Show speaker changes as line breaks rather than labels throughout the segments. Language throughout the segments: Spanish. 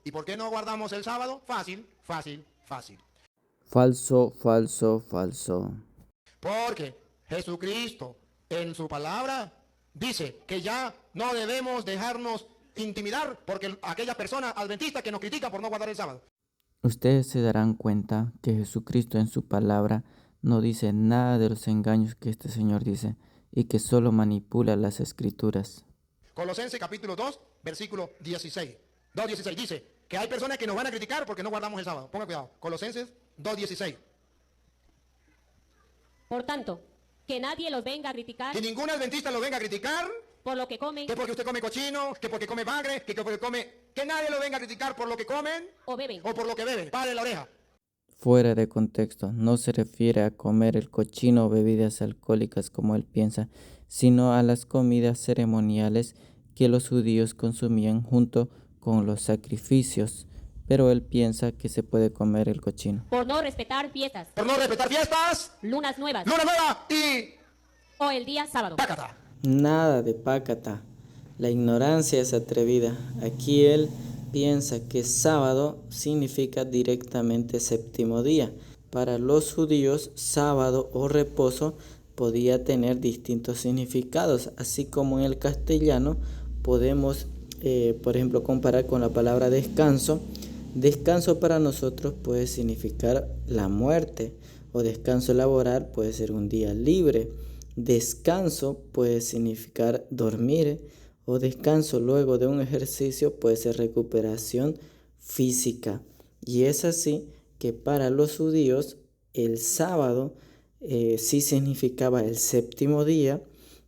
¿Y por qué no guardamos el sábado? Fácil, fácil, fácil.
Falso, falso, falso.
Porque Jesucristo en su palabra dice que ya no debemos dejarnos intimidar porque aquella persona adventista que nos critica por no guardar el sábado.
Ustedes se darán cuenta que Jesucristo en su palabra no dice nada de los engaños que este señor dice y que solo manipula las escrituras.
Colosenses capítulo 2, versículo 16. 2:16 dice que hay personas que nos van a criticar porque no guardamos el sábado. Ponga cuidado. Colosenses 2:16.
Por tanto, que nadie los venga a criticar
Que ningún adventista lo venga a criticar,
por lo que comen
que porque usted come cochino, que porque come bagre, que porque come... Que nadie lo venga a criticar por lo que comen
o beben.
o por lo que beben. Pare la oreja.
Fuera de contexto, no se refiere a comer el cochino o bebidas alcohólicas como él piensa, sino a las comidas ceremoniales que los judíos consumían junto con los sacrificios, pero él piensa que se puede comer el cochino.
Por no respetar fiestas,
Por no respetar fiestas,
lunas nuevas
luna nueva y...
o el día sábado.
Pácata.
Nada de pácata. La ignorancia es atrevida. Aquí él piensa que sábado significa directamente séptimo día. Para los judíos, sábado o reposo podía tener distintos significados, así como en el castellano podemos, por ejemplo, comparar con la palabra descanso. Descanso para nosotros puede significar la muerte, o descanso laboral puede ser un día libre. Descanso puede significar dormir, o descanso luego de un ejercicio puede ser recuperación física. Y es así que para los judíos el sábado sí significaba el séptimo día,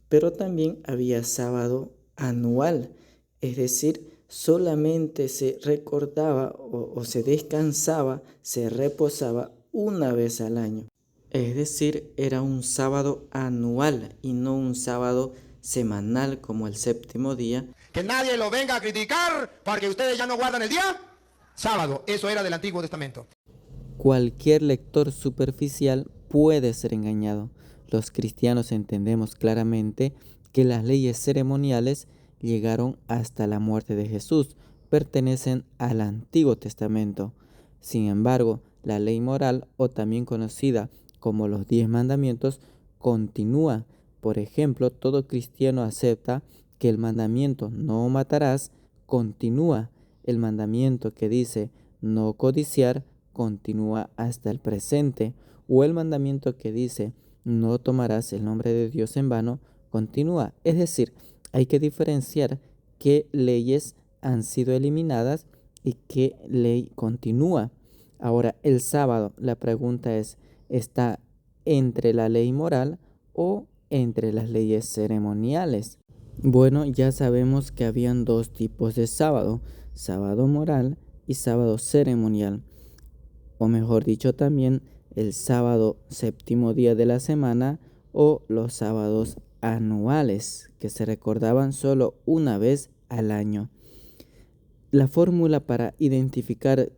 pero también había sábado anual, es decir, solamente se recordaba o se descansaba, se reposaba una vez al año. Es decir, era un sábado anual y no un sábado semanal como el séptimo día.
Que nadie lo venga a criticar porque ustedes ya no guardan el día sábado. Eso era del Antiguo Testamento.
Cualquier lector superficial puede ser engañado. Los cristianos entendemos claramente que las leyes ceremoniales llegaron hasta la muerte de Jesús, pertenecen al Antiguo Testamento. Sin embargo, la ley moral, o también conocida como los 10 mandamientos, continúa. Por ejemplo, todo cristiano acepta que el mandamiento no matarás continúa. El mandamiento que dice no codiciar continúa hasta el presente, o el mandamiento que dice no tomarás el nombre de Dios en vano continúa. Es decir, hay que diferenciar qué leyes han sido eliminadas y qué ley continúa. Ahora, el sábado, la pregunta es, ¿está entre la ley moral o entre las leyes ceremoniales? Bueno, ya sabemos que habían dos tipos de sábado, sábado moral y sábado ceremonial, o mejor dicho también el sábado séptimo día de la semana o los sábados anuales que se recordaban solo una vez al año. La fórmula para identificar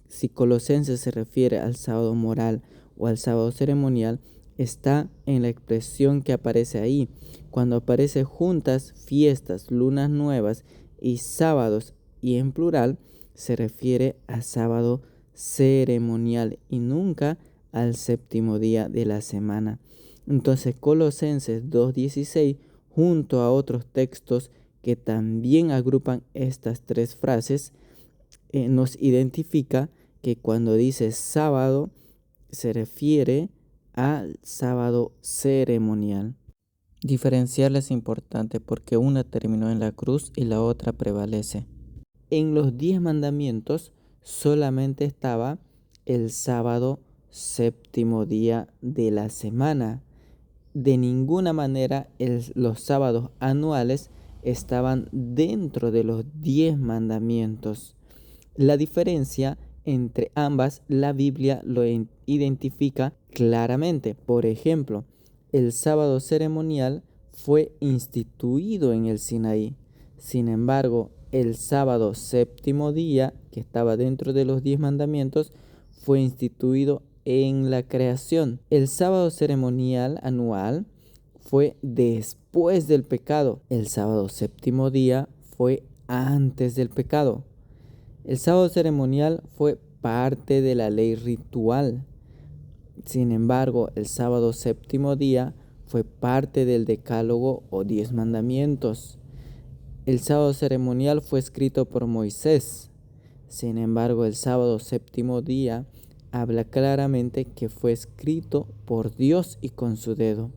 si Colosenses se refiere al sábado moral o al sábado ceremonial está en la expresión que aparece ahí. Cuando aparece juntas fiestas, lunas nuevas y sábados y en plural, se refiere a sábado ceremonial y nunca al séptimo día de la semana. Entonces Colosenses 2:16 junto a otros textos que también agrupan estas tres frases nos identifica que cuando dice sábado se refiere al sábado ceremonial. Diferenciarla es importante porque una terminó en la cruz y la otra prevalece. En los 10 mandamientos solamente estaba el sábado séptimo día de la semana. De ninguna manera los sábados anuales estaban dentro de los 10 mandamientos. La diferencia entre ambas la Biblia lo identifica claramente. Por ejemplo, el sábado ceremonial fue instituido en el Sinaí. Sin embargo, el sábado séptimo día, que estaba dentro de los 10 mandamientos, fue instituido en la creación. El sábado ceremonial anual fue después del pecado. El sábado séptimo día fue antes del pecado. El sábado ceremonial fue parte de la ley ritual. Sin embargo, el sábado séptimo día fue parte del decálogo o 10 mandamientos. El sábado ceremonial fue escrito por Moisés. Sin embargo, el sábado séptimo día habla claramente que fue escrito por Dios y con su dedo.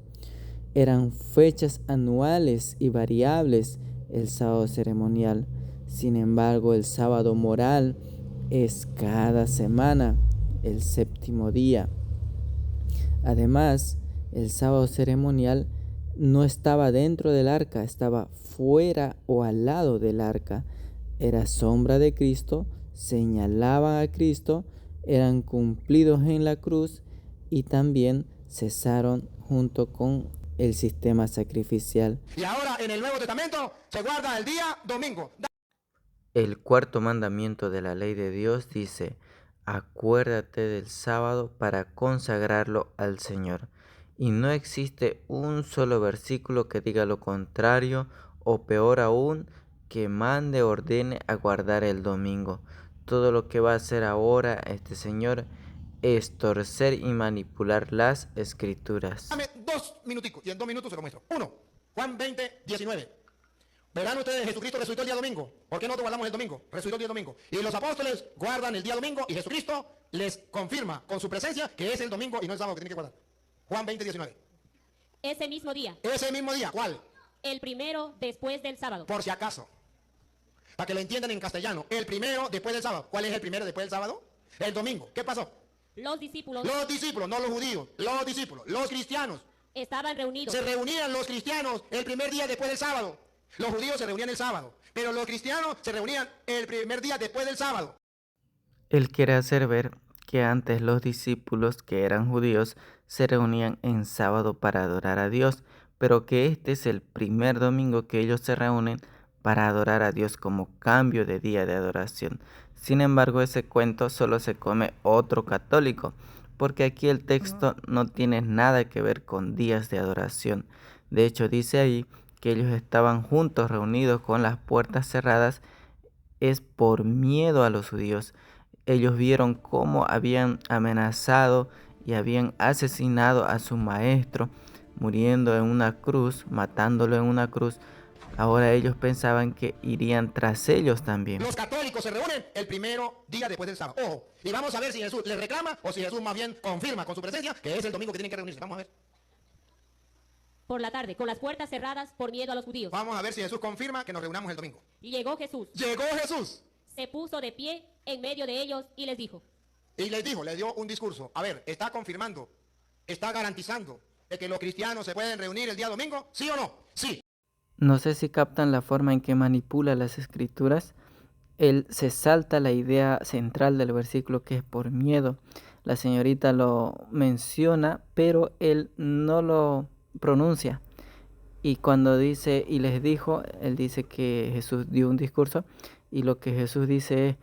Eran fechas anuales y variables el sábado ceremonial. Sin embargo, el sábado moral es cada semana, el séptimo día. Además, el sábado ceremonial no estaba dentro del arca, estaba fuera o al lado del arca. Era sombra de Cristo, señalaban a Cristo, eran cumplidos en la cruz y también cesaron junto con el sistema sacrificial.
Y ahora en el Nuevo Testamento se guarda el día domingo.
El cuarto mandamiento de la ley de Dios dice: acuérdate del sábado para consagrarlo al Señor. Y no existe un solo versículo que diga lo contrario, o peor aún, que mande o ordene a guardar el domingo. Todo lo que va a hacer ahora este Señor es torcer y manipular las Escrituras.
Dame 2 minuticos y en 2 minutos se lo muestro. 1, Juan 20, 19. Verán ustedes, Jesucristo resucitó el día domingo. ¿Por qué no guardamos el domingo? Resucitó el día domingo. Y los apóstoles guardan el día domingo y Jesucristo les confirma con su presencia que es el domingo y no el sábado que tienen que guardar. Juan 20, 19.
Ese mismo día,
Ese mismo día, ¿cuál?
el primero después del sábado.
Por si acaso. Para que lo entiendan en castellano. El primero después del sábado. ¿Cuál es el primero después del sábado? El domingo. ¿Qué pasó?
Los discípulos
Los discípulos, no los judíos. Los discípulos, los cristianos.
estaban reunidos
Se reunían los cristianos el primer día después del sábado. Los judíos se reunían el sábado. Pero los cristianos se reunían el primer día después del sábado.
Él quiere hacer ver que antes los discípulos, que eran judíos, se reunían en sábado para adorar a Dios, pero que este es el primer domingo que ellos se reúnen para adorar a Dios como cambio de día de adoración. Sin embargo, ese cuento solo se come otro católico, porque aquí el texto no tiene nada que ver con días de adoración. De hecho, dice ahí que ellos estaban juntos, reunidos con las puertas cerradas, es por miedo a los judíos. Ellos vieron cómo habían amenazado y habían asesinado a su maestro, muriendo en una cruz, matándolo en una cruz. Ahora ellos pensaban que irían tras ellos también.
Los católicos se reúnen el primero día después del sábado. Ojo, y vamos a ver si Jesús les reclama o si Jesús más bien confirma con su presencia que es el domingo que tienen que reunirse. Vamos a ver.
por la tarde, con las puertas cerradas por miedo a los judíos.
Vamos a ver si Jesús confirma que nos reunamos el domingo.
Y llegó Jesús,
Llegó Jesús
se puso de pie en medio de ellos y les dijo:
y les dijo, le dio un discurso. A ver, ¿está confirmando, está garantizando de que los cristianos se pueden reunir el día domingo? ¿Sí o no? Sí.
No sé si captan la forma en que manipula las escrituras. Él se salta la idea central del versículo, que es por miedo. La señorita lo menciona, pero él no lo pronuncia. Y cuando dice, y les dijo, él dice que Jesús dio un discurso, y lo que Jesús dice es: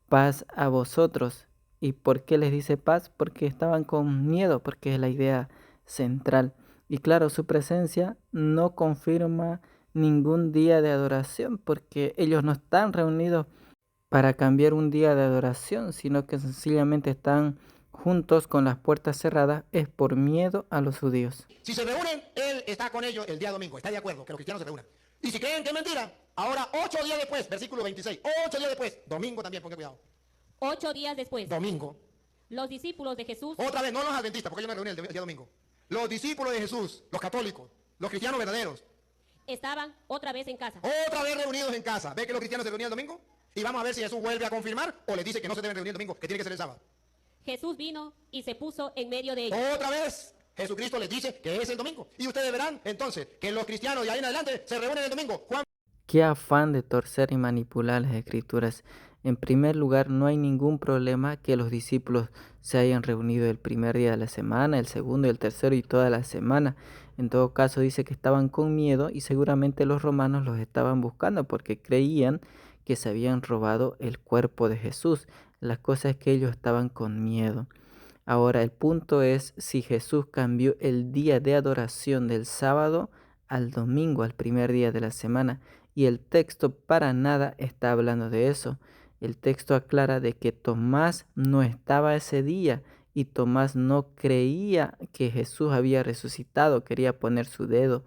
paz a vosotros. ¿Y por qué les dice paz? Porque estaban con miedo, porque es la idea central. Y claro, su presencia no confirma ningún día de adoración, porque ellos no están reunidos para cambiar un día de adoración, sino que sencillamente están juntos con las puertas cerradas, es por miedo a los judíos.
Si se reúnen, Él está con ellos el día domingo. Está de acuerdo que los cristianos se reúnan. Y si creen que es mentira, ahora 8 días después, versículo 26, 8 días después, domingo también, pongan cuidado.
8 días después,
Domingo.
los discípulos de Jesús
Otra vez, no los adventistas, porque ellos no se reúnen el día domingo. Los discípulos de Jesús, los católicos, los cristianos verdaderos,
estaban otra vez en casa.
otra vez reunidos en casa. ¿Ve que los cristianos se reunían el domingo? Y vamos a ver si Jesús vuelve a confirmar o les dice que no se deben reunir el domingo, que tiene que ser el sábado.
Jesús vino y se puso en medio de ellos.
Otra vez, Jesucristo les dice que es el domingo. Y ustedes verán entonces que los cristianos de ahí en adelante se reúnen el domingo. Juan.
Qué afán de torcer y manipular las escrituras. En primer lugar, no hay ningún problema que los discípulos se hayan reunido el primer día de la semana, el segundo y el tercero y toda la semana. En todo caso, dice que estaban con miedo y seguramente los romanos los estaban buscando porque creían que se habían robado el cuerpo de Jesús. La cosa es que ellos estaban con miedo. Ahora, el punto es si Jesús cambió el día de adoración del sábado al domingo, al primer día de la semana. Y el texto para nada está hablando de eso. el texto aclara de que Tomás no estaba ese día y Tomás no creía que Jesús había resucitado, quería poner su dedo.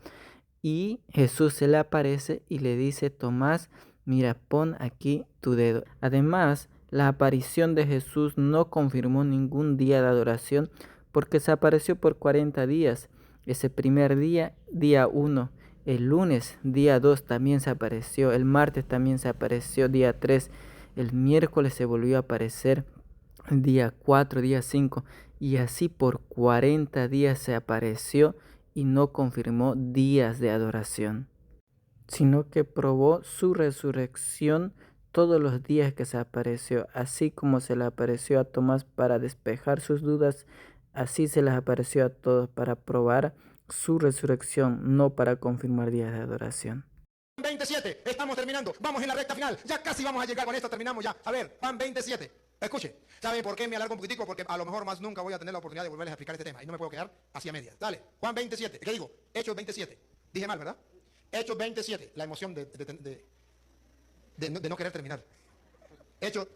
Y Jesús se le aparece y le dice: Tomás, mira, pon aquí tu dedo. Además, la aparición de Jesús no confirmó ningún día de adoración porque se apareció por 40 días. Ese primer día, día 1, el lunes, día 2 también se apareció, el martes también se apareció, día 3, el miércoles se volvió a aparecer, día 4, día 5, y así por 40 días se apareció y no confirmó días de adoración, sino que probó su resurrección todos los días que se apareció, así como se le apareció a Tomás para despejar sus dudas, así se les apareció a todos para probar su resurrección, no para confirmar días de adoración.
27, estamos terminando, vamos en la recta final, ya casi vamos a llegar con esto, terminamos ya. A ver, Juan 27, escuche, ¿saben por qué me alargo un poquitico? Porque a lo mejor más nunca voy a tener la oportunidad de volverles a explicar este tema y no me puedo quedar hacia medias. Dale, Juan 27, ¿qué digo? Hechos 27, dije mal, ¿verdad? Hechos 27, la emoción de no querer terminar. Hechos,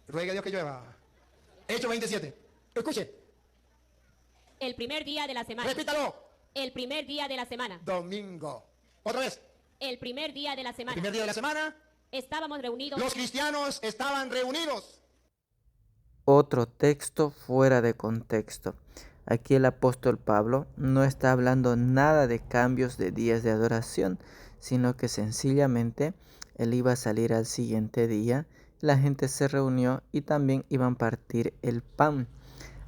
ruegue a Dios que llueva. Hechos 27, escuche,
El primer día de la semana.
repítalo,
El primer día de la semana.
domingo. Otra vez,
El primer día de la
el
semana.
primer día de la semana,
Estábamos reunidos.
los cristianos estaban reunidos.
Otro texto fuera de contexto. Aquí el apóstol Pablo no está hablando nada de cambios de días de adoración, sino que sencillamente él iba a salir al siguiente día, la gente se reunió y también iban a partir el pan.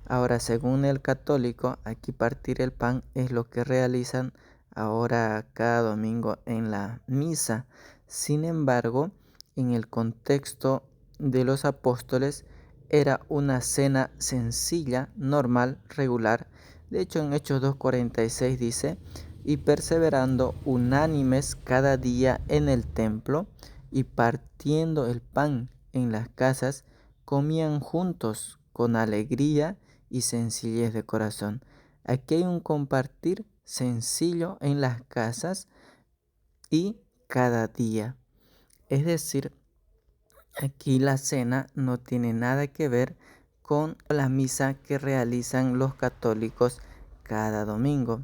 Ahora, según el católico, aquí partir el pan es lo que realizan ahora cada domingo en la misa. Sin embargo, en el contexto de los apóstoles era una cena sencilla, normal, regular. De hecho, en Hechos 2:46 dice: y perseverando unánimes cada día en el templo y partiendo el pan en las casas, comían juntos con alegría y sencillez de corazón. Aquí hay un compartir sencillo en las casas y cada día. Es decir, aquí la cena no tiene nada que ver con la misa que realizan los católicos cada domingo.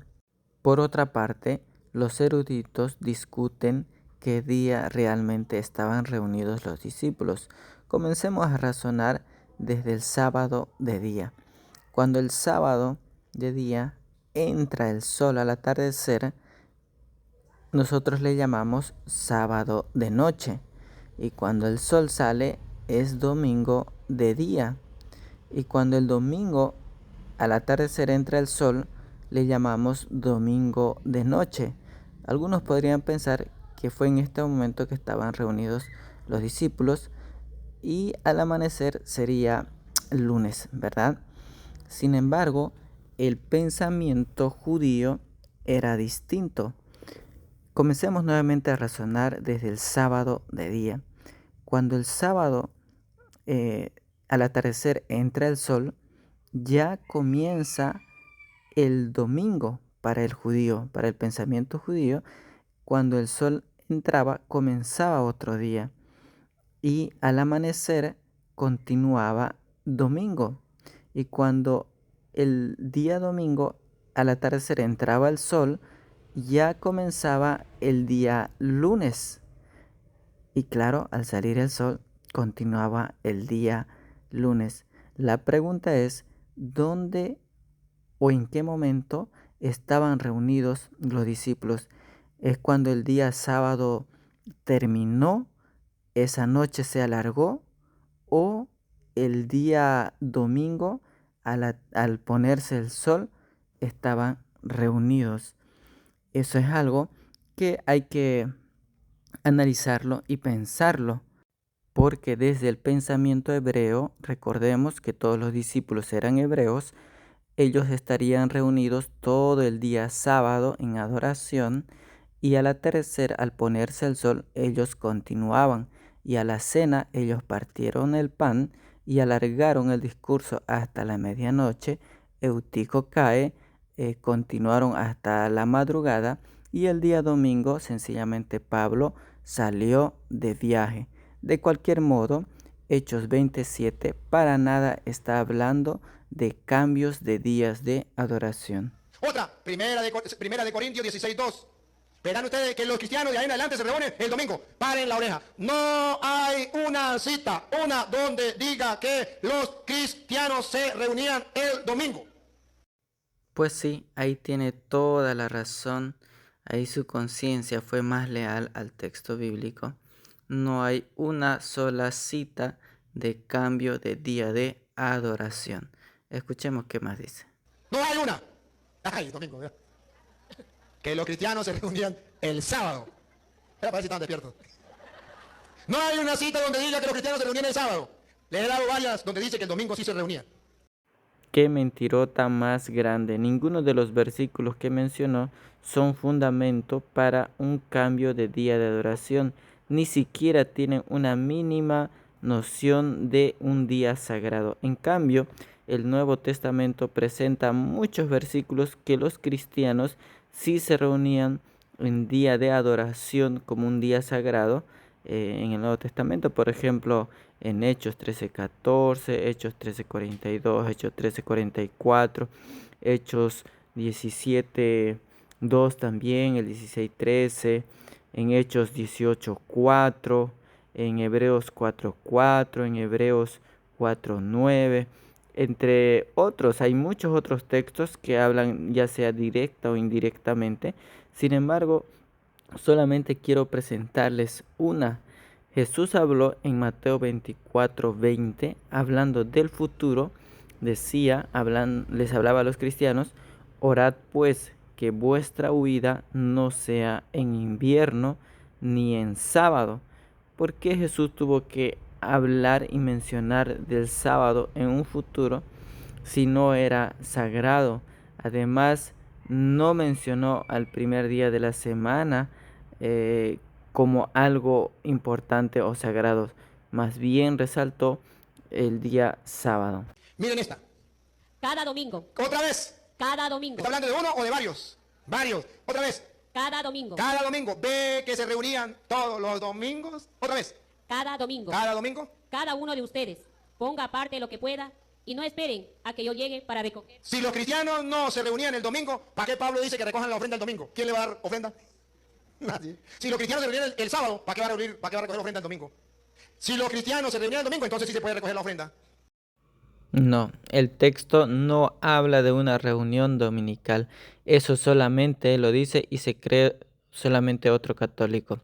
Por otra parte, los eruditos discuten qué día realmente estaban reunidos los discípulos. Comencemos a razonar desde el sábado de día. Cuando el sábado de día entra el sol al atardecer, nosotros le llamamos sábado de noche. Y cuando el sol sale es domingo de día. Y cuando el domingo al atardecer entra el sol, le llamamos domingo de noche. Algunos podrían pensar que fue en este momento que estaban reunidos los discípulos y al amanecer sería lunes, ¿verdad? Sin embargo, el pensamiento judío era distinto. Comencemos nuevamente a razonar desde el sábado de día. Cuando el sábado al atardecer entra el sol, ya comienza el domingo para el judío, para el pensamiento judío. Cuando el sol entraba, comenzaba otro día y al amanecer continuaba domingo. Y cuando el día domingo al atardecer entraba el sol, ya comenzaba el día lunes. Y claro, al salir el sol, continuaba el día lunes. La pregunta es, ¿dónde o en qué momento estaban reunidos los discípulos? ¿Es cuando el día sábado terminó, esa noche se alargó, o el día domingo al ponerse el sol estaban reunidos? Eso es algo que hay que analizarlo y pensarlo, porque desde el pensamiento hebreo, recordemos que todos los discípulos eran hebreos, ellos estarían reunidos todo el día sábado en adoración y al atardecer, al ponerse el sol, ellos continuaban y a la cena ellos partieron el pan y alargaron el discurso hasta la medianoche. Eutico cae, continuaron hasta la madrugada y el día domingo sencillamente Pablo salió de viaje. De cualquier modo, Hechos 27 para nada está hablando de cambios de días de adoración.
Otra, primera de Corintios 16:2. Verán ustedes que los cristianos de ahí en adelante se reúnen el domingo. Paren la oreja. No hay una cita, donde diga que los cristianos se reunían el domingo.
Pues sí, ahí tiene toda la razón. Ahí su conciencia fue más leal al texto bíblico. No hay una sola cita de cambio de día de adoración. Escuchemos qué más dice.
No hay una. Ay, domingo, ¿verdad? Que los cristianos se reunían el sábado. Era para ver si estaban despiertos. No hay una cita donde diga que los cristianos se reunían el sábado. Les he dado varias donde dice que el domingo sí se reunía.
Qué mentirota más grande. Ninguno de los versículos que mencionó son fundamento para un cambio de día de adoración. Ni siquiera tienen una mínima noción de un día sagrado. En cambio, el Nuevo Testamento presenta muchos versículos que los cristianos sí se reunían en día de adoración como un día sagrado. En el Nuevo Testamento, por ejemplo, en Hechos 13:14, Hechos 13:42, Hechos 13:44, Hechos 17:2 también, el 16:13, en Hechos 18:4, en Hebreos 4:4, en Hebreos 4:9, entre otros. Hay muchos otros textos que hablan ya sea directa o indirectamente. Sin embargo, solamente quiero presentarles una. Jesús habló en Mateo 24:20, hablando del futuro, les hablaba a los cristianos: orad pues que vuestra huida no sea en invierno ni en sábado. ¿Por qué Jesús tuvo que hablar y mencionar del sábado en un futuro si no era sagrado? Además, no mencionó al primer día de la semana como algo importante o sagrado. Más bien resaltó el día sábado.
Miren esta.
Cada domingo.
Otra vez.
Cada domingo.
¿Está hablando de uno o de varios? Varios. Otra vez.
Cada domingo.
Cada domingo. Ve que se reunían todos los domingos. Otra vez.
Cada domingo.
Cada domingo.
Cada uno de ustedes ponga aparte lo que pueda y no esperen a que yo llegue para recoger.
Si los cristianos no se reunían el domingo, ¿para qué Pablo dice que recojan la ofrenda el domingo? ¿Quién le va a dar ofrenda? Nadie. Si los cristianos se reunían el sábado, ¿para qué va a recoger la ofrenda el domingo? Si los cristianos se reunían el domingo, entonces sí se puede recoger la ofrenda.
No, el texto no habla de una reunión dominical. Eso solamente lo dice y se cree solamente otro católico.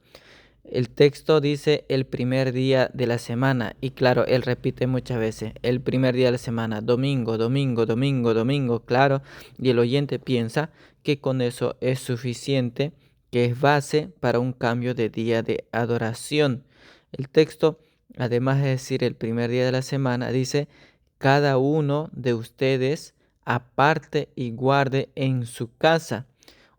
El texto dice el primer día de la semana, y claro, él repite muchas veces el primer día de la semana, domingo, domingo, domingo, domingo, claro, y el oyente piensa que con eso es suficiente, que es base para un cambio de día de adoración. El texto, además de decir el primer día de la semana, dice: cada uno de ustedes aparte y guarde en su casa.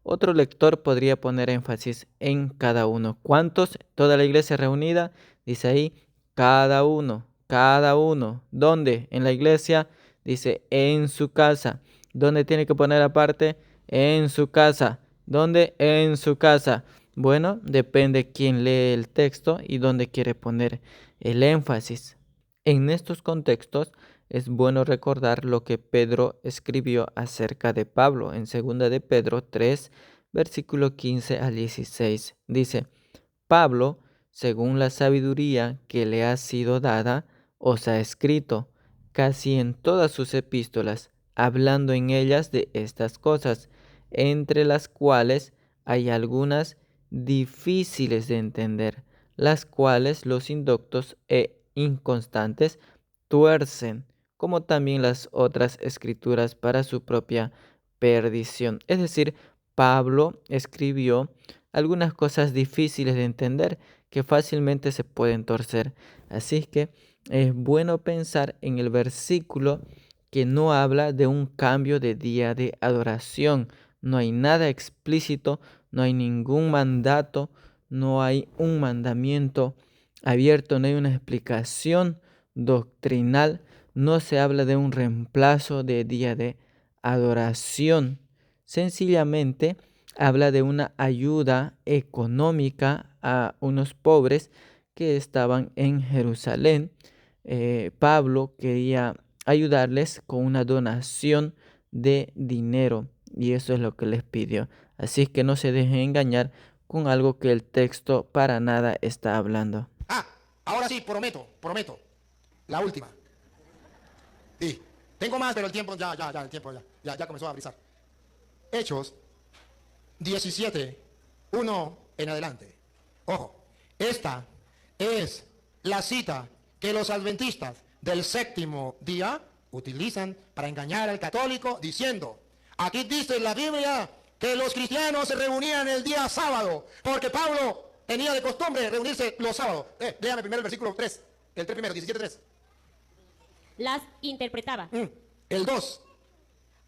Otro lector podría poner énfasis en cada uno. ¿Cuántos? Toda la iglesia reunida. Dice ahí, cada uno, cada uno. ¿Dónde? En la iglesia. Dice, en su casa. ¿Dónde tiene que poner aparte? En su casa. ¿Dónde? En su casa. Bueno, depende quién lee el texto y dónde quiere poner el énfasis. En estos contextos es bueno recordar lo que Pedro escribió acerca de Pablo en 2 de Pedro 3, versículo 15 al 16. Dice: Pablo, según la sabiduría que le ha sido dada, os ha escrito casi en todas sus epístolas, hablando en ellas de estas cosas, entre las cuales hay algunas difíciles de entender, las cuales los indoctos e inconstantes tuercen, como también las otras escrituras para su propia perdición. Es decir, Pablo escribió algunas cosas difíciles de entender que fácilmente se pueden torcer. Así que es bueno pensar en el versículo que no habla de un cambio de día de adoración. No hay nada explícito, no hay ningún mandato, no hay un mandamiento abierto, no hay una explicación doctrinal, no se habla de un reemplazo de día de adoración. Sencillamente habla de una ayuda económica a unos pobres que estaban en Jerusalén. Pablo quería ayudarles con una donación de dinero, y eso es lo que les pidió. Así que no se dejen engañar con algo que el texto para nada está hablando.
Ahora sí, prometo. La última. Sí, tengo más, pero el tiempo ya comenzó a brisar. Hechos 17, 1 en adelante. Ojo, esta es la cita que los adventistas del séptimo día utilizan para engañar al católico diciendo, aquí dice en la Biblia que los cristianos se reunían el día sábado, porque Pablo tenía de costumbre reunirse los sábados. Léame primero el versículo 3, el 3 primero, 17:3.
Las interpretaba.
El 2.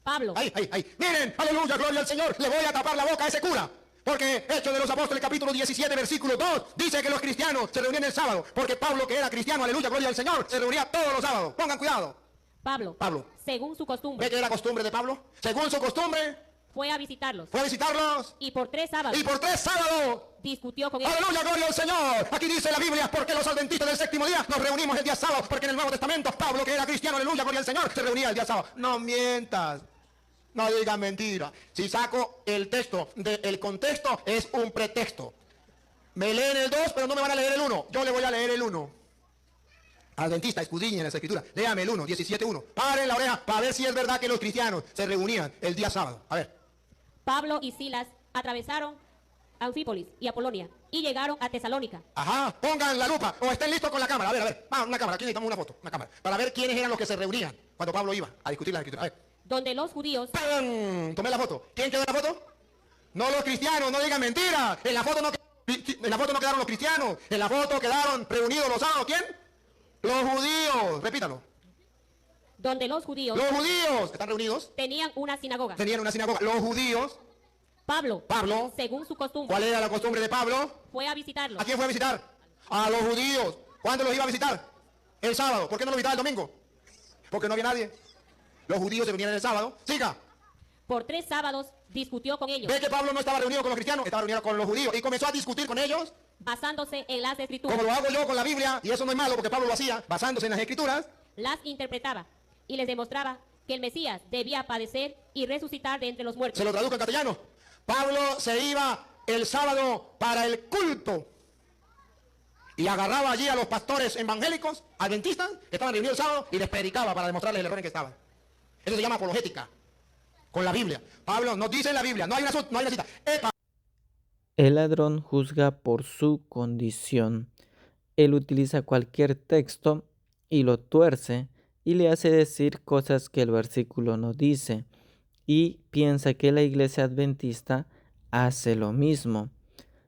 Pablo,
Ay. Miren, aleluya, gloria al Señor. Le voy a tapar la boca a ese cura. Porque Hechos de los Apóstoles capítulo 17 versículo 2 dice que los cristianos se reunían el sábado. Porque Pablo, que era cristiano, aleluya, gloria al Señor, se reunía todos los sábados. Pongan cuidado.
Pablo, según su costumbre,
¿Ve que era costumbre de Pablo? Según su costumbre,
fue a visitarlos.
fue a visitarlos.
Y por 3 sábados
Y por 3 sábados,
discutió con ellos.
aleluya, gloria al Señor. Aquí dice la Biblia, porque los adventistas del séptimo día nos reunimos el día sábado. Porque en el Nuevo Testamento, Pablo, que era cristiano, aleluya, gloria al Señor, se reunía el día sábado. No mientas. No digan mentira. Si saco el texto del contexto, es un pretexto. Me leen el 2, pero no me van a leer el 1. Yo le voy a leer el 1. Adventista, escudriñen las escrituras. Léame el 1, 17:1. Paren la oreja para ver si es verdad que los cristianos se reunían el día sábado. A ver.
Pablo y Silas atravesaron Anfípolis y Apolonia y llegaron a Tesalónica.
Ajá, pongan la lupa o estén listos con la cámara. A ver. Una cámara, aquí necesitamos una foto, una cámara. Para ver quiénes eran los que se reunían cuando Pablo iba a discutir las escrituras. A ver.
Donde los judíos,
¡Pam! Tomé la foto. ¿Quién quedó en la foto? No los cristianos, no digan mentira. En la foto no quedaron los cristianos. En la foto quedaron reunidos los sábados. ¿Quién? Los judíos. Repítalo.
donde los judíos
Los judíos están reunidos.
tenían una sinagoga.
Tenían una sinagoga. Los judíos.
Pablo,
Pablo.
según su costumbre,
¿Cuál era la costumbre de Pablo?
fue a visitarlos.
¿A quién fue a visitar? A los judíos. ¿Cuándo los iba a visitar? El sábado. ¿Por qué no los visitaba el domingo? Porque no había nadie. Los judíos se reunían el sábado. Siga.
Por 3 sábados discutió con ellos,
¿Ve que Pablo no estaba reunido con los cristianos? Estaba reunido con los judíos. Y comenzó a discutir con ellos.
basándose en las escrituras.
Como lo hago yo con la Biblia. Y eso no es malo porque Pablo lo hacía basándose en las escrituras.
Las interpretaba y les demostraba que el Mesías debía padecer y resucitar de entre los muertos.
Se lo traduzco en castellano. Pablo se iba el sábado para el culto. Y agarraba allí a los pastores evangélicos, adventistas, que estaban reunidos el sábado, y les predicaba para demostrarles el error en que estaban. Eso se llama apologética. Con la Biblia. Pablo nos dice en la Biblia, no hay una cita.
El ladrón juzga por su condición. Él utiliza cualquier texto y lo tuerce y le hace decir cosas que el versículo no dice, y piensa que la iglesia adventista hace lo mismo.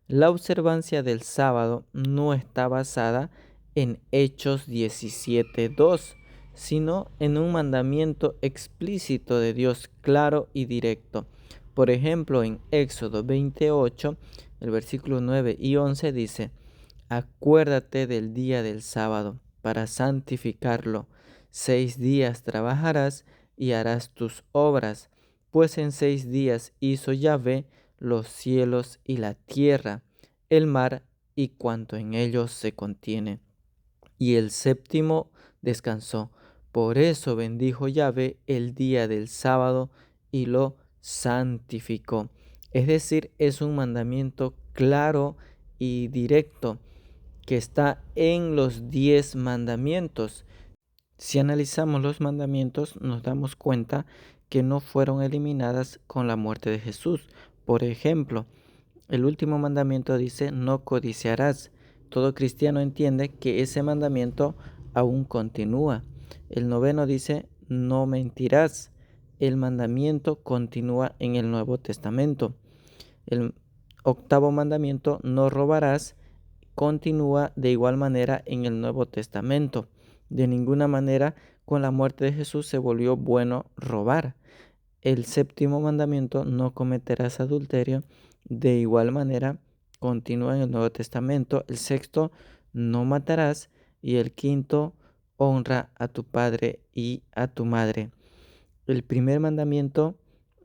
La observancia del sábado no está basada en Hechos 17:2, sino en un mandamiento explícito de Dios claro y directo. Por ejemplo, en Éxodo 28, el versículo 9 y 11 dice: acuérdate del día del sábado para santificarlo. 6 días trabajarás y harás tus obras, pues en 6 días hizo Yahvé los cielos y la tierra, el mar y cuanto en ellos se contiene. Y el séptimo descansó. Por eso bendijo Yahvé el día del sábado y lo santificó. Es decir, es un mandamiento claro y directo que está en los 10 mandamientos. Si analizamos los mandamientos, nos damos cuenta que no fueron eliminadas con la muerte de Jesús. Por ejemplo, el último mandamiento dice: no codiciarás. Todo cristiano entiende que ese mandamiento aún continúa. El 9º dice: no mentirás. El mandamiento continúa en el Nuevo Testamento. El 8º mandamiento: no robarás, continúa de igual manera en el Nuevo Testamento. De ninguna manera con la muerte de Jesús se volvió bueno robar. El 7º mandamiento: no cometerás adulterio, de igual manera continúa en el Nuevo Testamento. El 6º: no matarás. Y el 5º: honra a tu padre y a tu madre. El primer mandamiento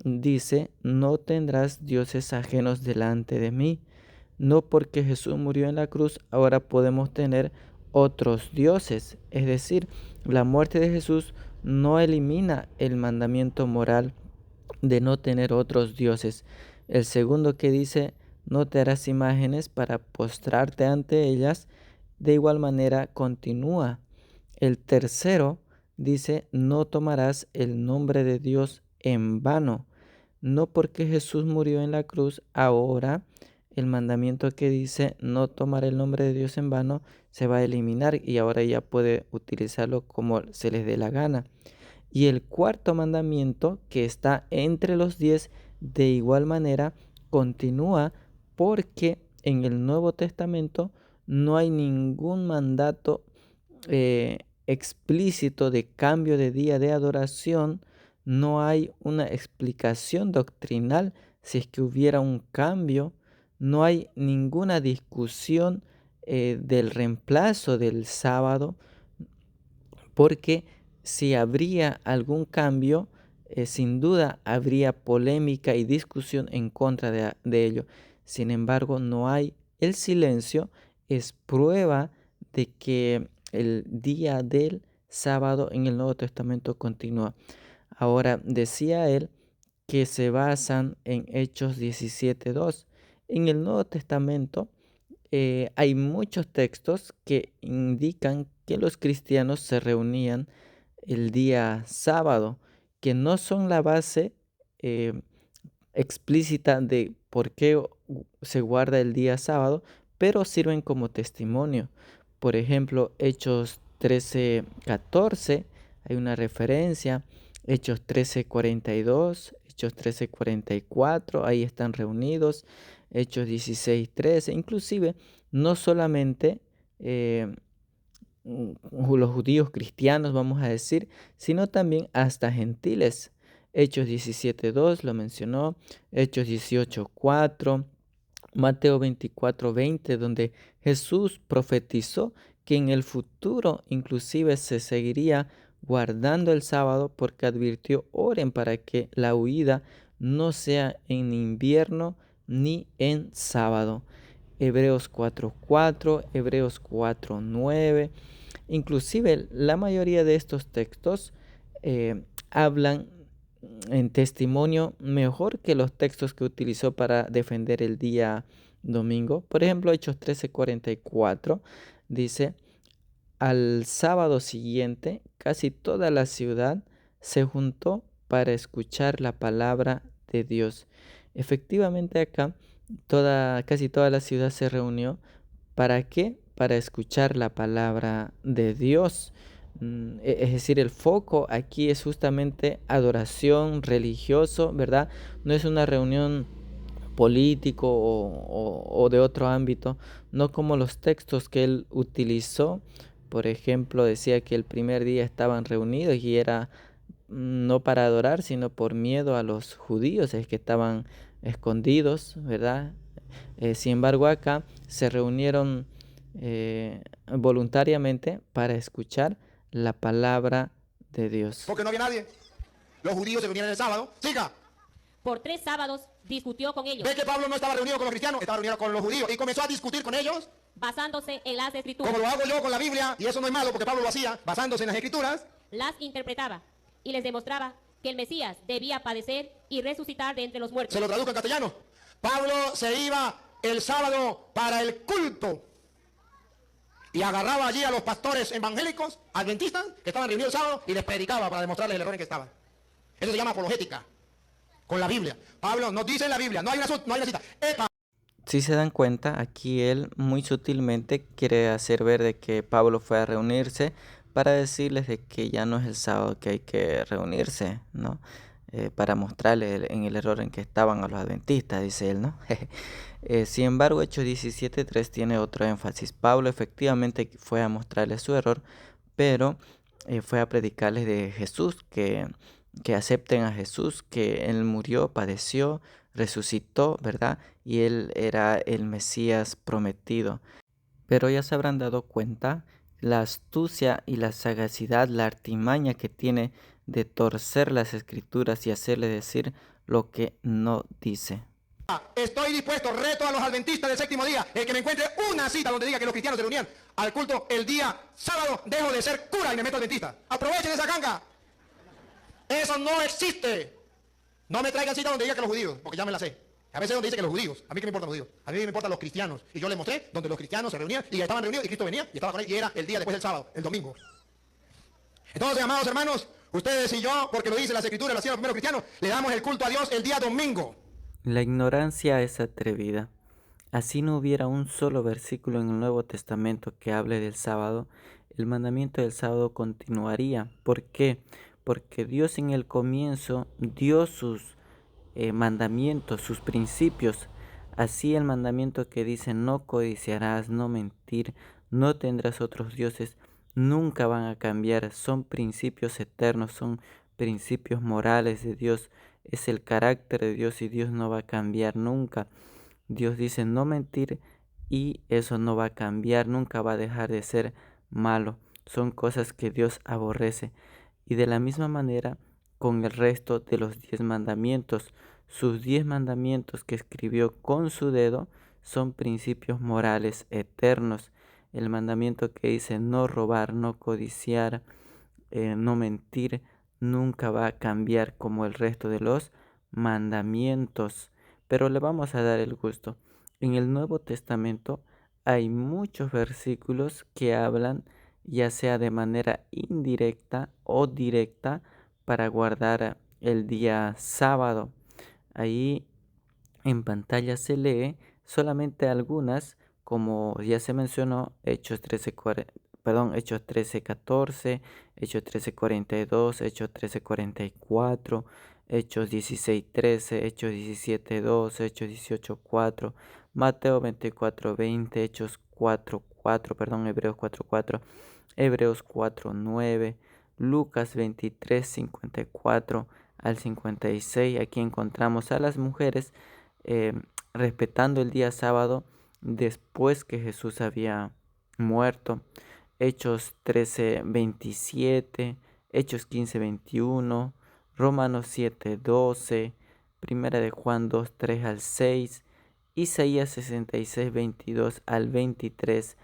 dice: no tendrás dioses ajenos delante de mí. No porque Jesús murió en la cruz, ahora podemos tener otros dioses. Es decir, la muerte de Jesús no elimina el mandamiento moral de no tener otros dioses. El segundo que dice, no te harás imágenes para postrarte ante ellas, de igual manera continúa. El tercero dice, no tomarás el nombre de Dios en vano. No porque Jesús murió en la cruz, ahora el mandamiento que dice no tomar el nombre de Dios en vano se va a eliminar y ahora ya puede utilizarlo como se les dé la gana. Y el cuarto mandamiento, que está entre los 10, de igual manera continúa, porque en el Nuevo Testamento no hay ningún mandato explícito de cambio de día de adoración, no hay una explicación doctrinal si es que hubiera un cambio, no hay ninguna discusión del reemplazo del sábado, porque si habría algún cambio, sin duda habría polémica y discusión en contra de ello. Sin embargo, no hay. El silencio es prueba de que el día del sábado en el Nuevo Testamento continúa. Ahora, decía él que se basan en Hechos 17:2. En el Nuevo Testamento hay muchos textos que indican que los cristianos se reunían el día sábado, que no son la base eh, explícita de por qué se guarda el día sábado, pero sirven como testimonio. Por ejemplo, Hechos 13:14, hay una referencia, Hechos 13:42, Hechos 13:44, ahí están reunidos, Hechos 16:13, inclusive no solamente los judíos cristianos, vamos a decir, sino también hasta gentiles. Hechos 17:2 lo mencionó, Hechos 18:4, Mateo 24:20, donde Jesús profetizó que en el futuro inclusive se seguiría guardando el sábado, porque advirtió, oren para que la huida no sea en invierno ni en sábado. Hebreos 4:4, Hebreos 4:9. Inclusive la mayoría de estos textos hablan en testimonio mejor que los textos que utilizó para defender el día domingo. Por ejemplo, Hechos 13:44 dice, al sábado siguiente casi toda la ciudad se juntó para escuchar la palabra de Dios. Efectivamente acá casi toda la ciudad se reunió. ¿Para qué? Para escuchar la palabra de Dios. Es decir, el foco aquí es justamente adoración, religioso, ¿verdad? No es una reunión político o de otro ámbito, no como los textos que él utilizó. Por ejemplo, decía que el primer día estaban reunidos y era no para adorar, sino por miedo a los judíos, es que estaban escondidos, ¿verdad? Sin embargo, acá se reunieron voluntariamente para escuchar la palabra de Dios.
Porque no había nadie. Los judíos se reunían el sábado. Siga.
Por 3 sábados discutió con ellos,
Ve que Pablo no estaba reunido con los cristianos, estaba reunido con los judíos. Y comenzó a discutir con ellos,
basándose en las escrituras.
como lo hago yo con la Biblia. Y eso no es malo porque Pablo lo hacía basándose en las escrituras.
Las interpretaba y les demostraba que el Mesías debía padecer y resucitar de entre los muertos.
Se lo traduzco en castellano. Pablo se iba el sábado para el culto y agarraba allí a los pastores evangélicos, adventistas, que estaban reunidos el sábado, y les predicaba para demostrarles el error en que estaban. Eso se llama apologética, con la Biblia. Pablo nos dice en la Biblia, no hay una cita.
Si se dan cuenta, aquí él muy sutilmente quiere hacer ver de que Pablo fue a reunirse para decirles de que ya no es el sábado que hay que reunirse, ¿no? Para mostrarles en el error en que estaban a los adventistas, dice él, ¿no? Sin embargo, Hechos 17:3 tiene otro énfasis. Pablo efectivamente fue a mostrarles su error, pero fue a predicarles de Jesús, que acepten a Jesús, que Él murió, padeció, resucitó, ¿verdad? Y Él era el Mesías prometido. Pero ya se habrán dado cuenta la astucia y la sagacidad, la artimaña que tiene de torcer las escrituras y hacerle decir lo que no dice.
Estoy dispuesto, reto a los adventistas del séptimo día, el que me encuentre una cita donde diga que los cristianos se reunían al culto el día sábado, dejo de ser cura y me meto adventista. Aprovechen esa ganga. Eso no existe. No me traigan cita donde diga que los judíos, porque ya me la sé. A veces donde dice que los judíos, a mí que me importan los judíos, a mí me importan los cristianos. Y yo les mostré donde los cristianos se reunían y estaban reunidos y Cristo venía y estaba con él y era el día después del sábado, el domingo. Entonces, amados hermanos, ustedes y yo, porque lo dice las escrituras, lo hacían los primeros cristianos, le damos el culto a Dios el día domingo.
La ignorancia es atrevida. Así no hubiera un solo versículo en el Nuevo Testamento que hable del sábado, el mandamiento del sábado continuaría. ¿Por qué? Porque Dios en el comienzo dio sus mandamientos, sus principios. Así el mandamiento que dice no codiciarás, no mentir, no tendrás otros dioses, nunca van a cambiar. Son principios eternos, son principios morales de Dios. Es el carácter de Dios y Dios no va a cambiar nunca. Dios dice no mentir y eso no va a cambiar, nunca va a dejar de ser malo. Son cosas que Dios aborrece. Y de la misma manera con el resto de los 10 mandamientos. Sus 10 mandamientos que escribió con su dedo son principios morales eternos. El mandamiento que dice no robar, no codiciar, no mentir, nunca va a cambiar como el resto de los mandamientos. Pero le vamos a dar el gusto. En el Nuevo Testamento hay muchos versículos que hablan ya sea de manera indirecta o directa para guardar el día sábado. Ahí en pantalla se lee solamente algunas, como ya se mencionó, Hechos 13:14, Hechos 13:42, Hechos 13:44, Hechos 16:13, Hechos 17:2, Hechos 18:4, Mateo 24:20, Hechos 4:4, Hebreos 4:4, Hebreos 4:9, Lucas 23:54 al 56. Aquí encontramos a las mujeres respetando el día sábado después que Jesús había muerto. Hechos 13:27, Hechos 15:21, Romanos 7:12, Primera de Juan 2:3 al 6, Isaías 66:22 al 23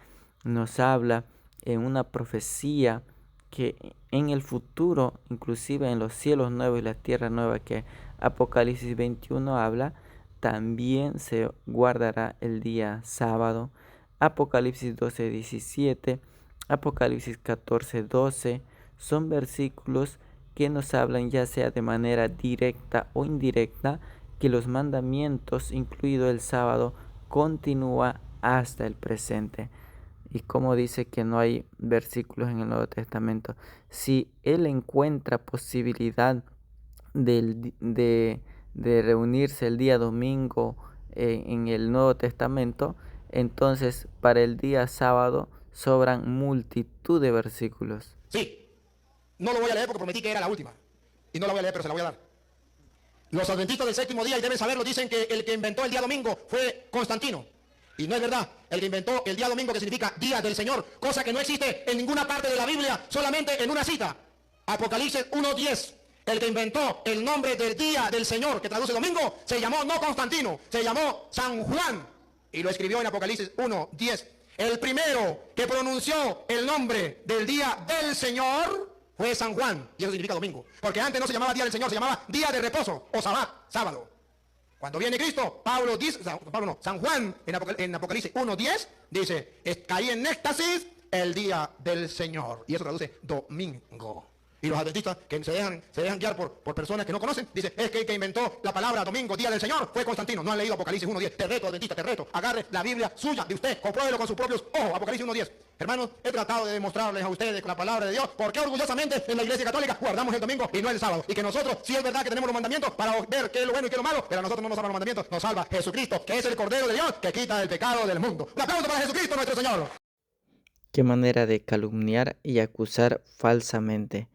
nos habla en una profecía que en el futuro, inclusive en los cielos nuevos y la tierra nueva que Apocalipsis 21 habla, también se guardará el día sábado. Apocalipsis 12:17, Apocalipsis 14:12 son versículos que nos hablan ya sea de manera directa o indirecta que los mandamientos, incluido el sábado, continúa hasta el presente. Y como dice que no hay versículos en el Nuevo Testamento, si él encuentra posibilidad de reunirse el día domingo en el Nuevo Testamento, entonces para el día sábado sobran multitud de versículos.
Sí, no lo voy a leer porque prometí que era la última. Y no la voy a leer, pero se la voy a dar. Los adventistas del séptimo día, y deben saberlo, dicen que el que inventó el día domingo fue Constantino. Y no es verdad. El que inventó el día domingo, que significa día del Señor, cosa que no existe en ninguna parte de la Biblia, solamente en una cita. Apocalipsis 1:10. El que inventó el nombre del día del Señor, que traduce domingo, se llamó no Constantino, se llamó San Juan. Y lo escribió en Apocalipsis 1:10. El primero que pronunció el nombre del día del Señor fue San Juan. Y eso significa domingo. Porque antes no se llamaba día del Señor, se llamaba día de reposo o sabbat, sábado. Cuando viene Cristo, San Juan en Apocalipsis 1:10 dice, caí en éxtasis el día del Señor. Y eso traduce domingo. Y los adventistas que se dejan guiar por personas que no conocen, dicen, es que el que inventó la palabra domingo, día del Señor, fue Constantino. No han leído Apocalipsis 1:10. Te reto, adventista, te reto. Agarre la Biblia suya de usted, compruébelo con sus propios ojos. Apocalipsis 1:10. Hermanos, he tratado de demostrarles a ustedes con la palabra de Dios por qué orgullosamente en la Iglesia Católica guardamos el domingo y no el sábado. Y que nosotros, sí es verdad que tenemos los mandamientos para ver qué es lo bueno y qué es lo malo, pero a nosotros no nos salvan los mandamientos, nos salva Jesucristo, que es el Cordero de Dios que quita el pecado del mundo. Un aplauso para Jesucristo nuestro Señor.
Qué manera de calumniar y acusar falsamente.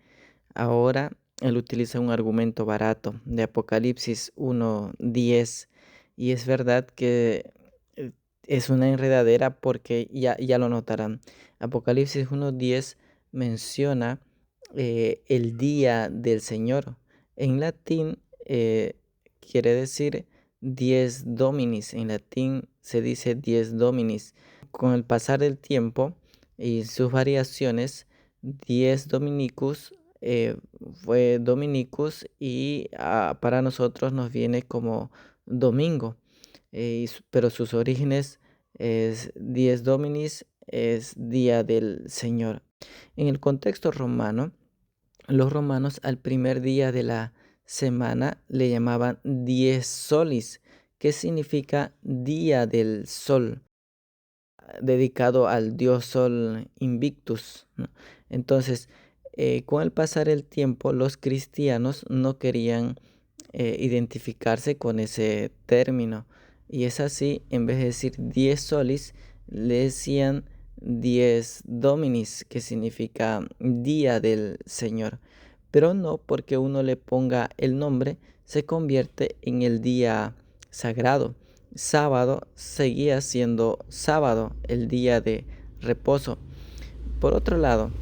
Ahora él utiliza un argumento barato de Apocalipsis 1:10 y es verdad que es una enredadera porque ya lo notarán. Apocalipsis 1:10 menciona el día del Señor. En latín quiere decir dies dominis. En latín se dice dies dominis. Con el pasar del tiempo y sus variaciones, dies dominicus fue dominicus y para nosotros nos viene como domingo. Pero sus orígenes es dies dominis, es día del Señor. En el contexto romano, los romanos al primer día de la semana le llamaban dies solis, que significa día del sol, dedicado al dios Sol Invictus, ¿no? Entonces, con el pasar el tiempo, los cristianos no querían identificarse con ese término. Y es así, en vez de decir dies solis, le decían dies dominis, que significa día del Señor. Pero no porque uno le ponga el nombre, se convierte en el día sagrado. Sábado seguía siendo sábado, el día de reposo. Por otro lado,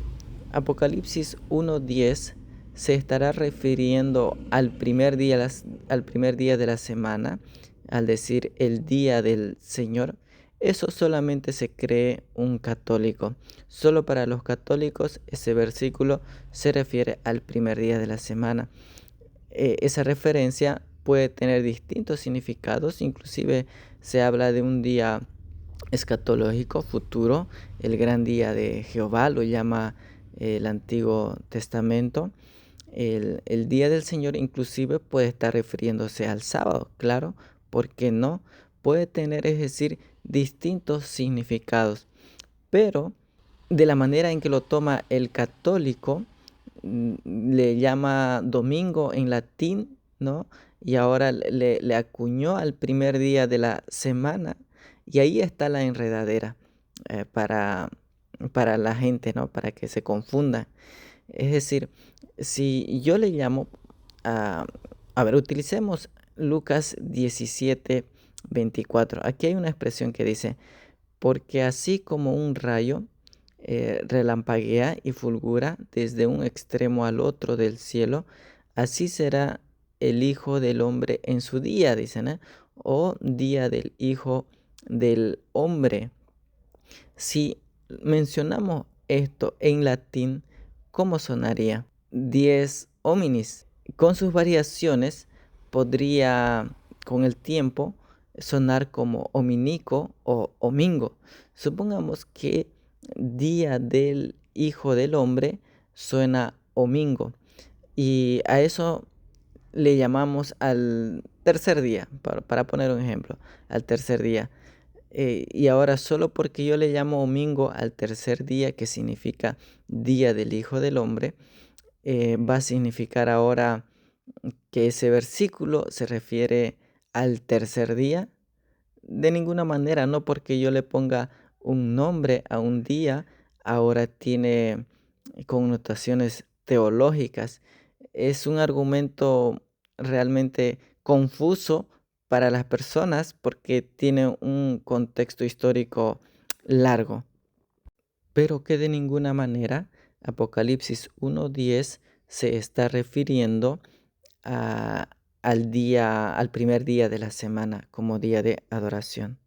Apocalipsis 1:10 se estará refiriendo al primer día de la semana, al decir el día del Señor. Eso solamente se cree un católico. Solo para los católicos ese versículo se refiere al primer día de la semana. Esa referencia puede tener distintos significados, inclusive se habla de un día escatológico futuro, el gran día de Jehová, lo llama el Antiguo Testamento. El día del Señor inclusive puede estar refiriéndose al sábado, claro, ¿por qué no? Puede tener, es decir, distintos significados, pero de la manera en que lo toma el católico, le llama domingo en latín, ¿no? Y ahora le acuñó al primer día de la semana, y ahí está la enredadera para la gente, ¿no? Para que se confunda. Es decir, si yo le llamo a ver, utilicemos Lucas 17:24. Aquí hay una expresión que dice, porque así como un rayo relampaguea y fulgura desde un extremo al otro del cielo, así será el Hijo del Hombre en su día, dicen, ¿eh? O día del Hijo del Hombre. Si mencionamos esto en latín, ¿cómo sonaría? Dies hominis. Con sus variaciones podría, con el tiempo, sonar como hominico o homingo. Supongamos que día del Hijo del Hombre suena homingo. Y a eso le llamamos al tercer día, para poner un ejemplo, al tercer día. Y ahora solo porque yo le llamo domingo al tercer día, que significa día del Hijo del Hombre, va a significar ahora que ese versículo se refiere al tercer día. De ninguna manera, no porque yo le ponga un nombre a un día, ahora tiene connotaciones teológicas. Es un argumento realmente confuso para las personas porque tiene un contexto histórico largo, pero que de ninguna manera Apocalipsis 1:10 se está refiriendo al primer día de la semana como día de adoración.